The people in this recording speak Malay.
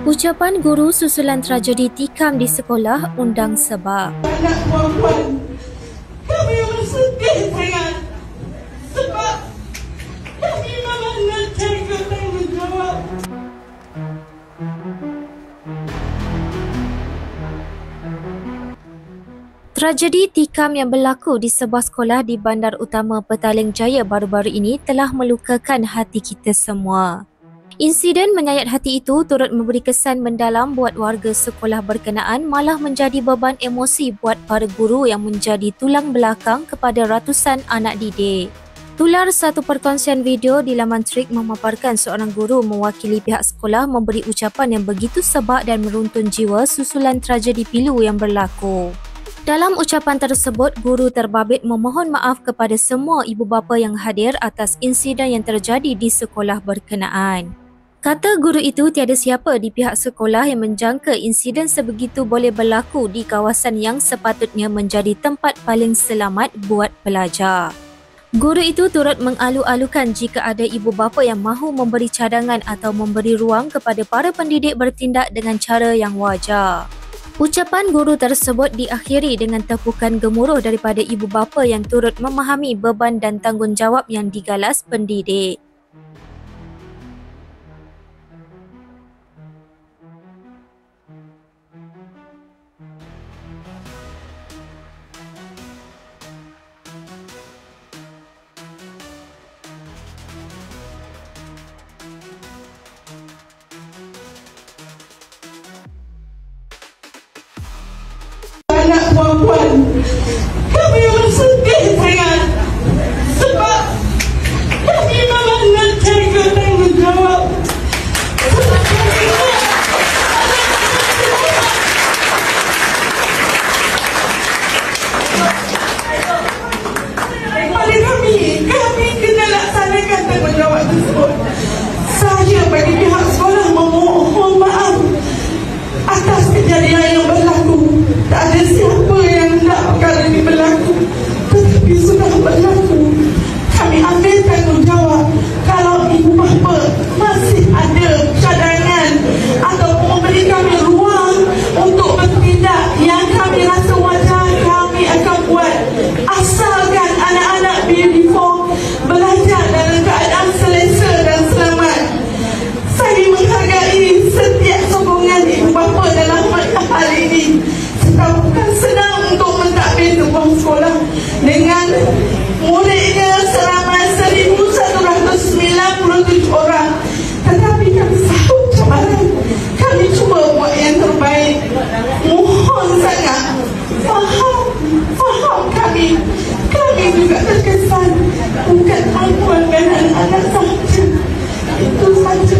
Ucapan guru susulan tragedi tikam di sekolah undang sebab. Anak puan-puan, kami bersedih sangat sebab kami malah nak jaga tanggungjawab. Tragedi tikam yang berlaku di sebuah sekolah di Bandar Utama Petaling Jaya baru-baru ini telah melukakan hati kita semua. Insiden menyayat hati itu turut memberi kesan mendalam buat warga sekolah berkenaan, malah menjadi beban emosi buat para guru yang menjadi tulang belakang kepada ratusan anak didik. Tular satu perkongsian video di laman Trik memaparkan seorang guru mewakili pihak sekolah memberi ucapan yang begitu sebab dan meruntun jiwa susulan tragedi pilu yang berlaku. Dalam ucapan tersebut, guru terbabit memohon maaf kepada semua ibu bapa yang hadir atas insiden yang terjadi di sekolah berkenaan. Kata guru itu, tiada siapa di pihak sekolah yang menjangka insiden sebegitu boleh berlaku di kawasan yang sepatutnya menjadi tempat paling selamat buat pelajar. Guru itu turut mengalu-alukan jika ada ibu bapa yang mahu memberi cadangan atau memberi ruang kepada para pendidik bertindak dengan cara yang wajar. Ucapan guru tersebut diakhiri dengan tepukan gemuruh daripada ibu bapa yang turut memahami beban dan tanggungjawab yang digalas pendidik. Anak puan-puan, kami bersedih sangat sebab kami malah nak jaga tanggungjawab. Pada kami kena laksanakan tanggungjawab tersebut. Saya bagi pihak sekolah memohon maaf atas kejadian yang berlaku. Tak ada siapa yang nak perkara ini berlaku, tetapi sudah berlaku. Kami ambil tanggungjawab. Kalau ibu bapa masih ada cadangan atau memberi kami ruang untuk bertindak yang kami rasa wajar, kami akan buat. Asalkan anak-anak uniform belajar dalam keadaan selesa dan selamat. Saya menghargai setiap sokongan ibu bapa dalam hal ini. Bukan senang untuk mentadbir sebuah sekolah dengan muridnya seramai 1,197 orang. Tetapi kami sahut cabaran. Kami cuba buat yang terbaik. Mohon sangat faham kami. Kami juga terkesan. Bukan anak-anak sahaja. Itu sahaja.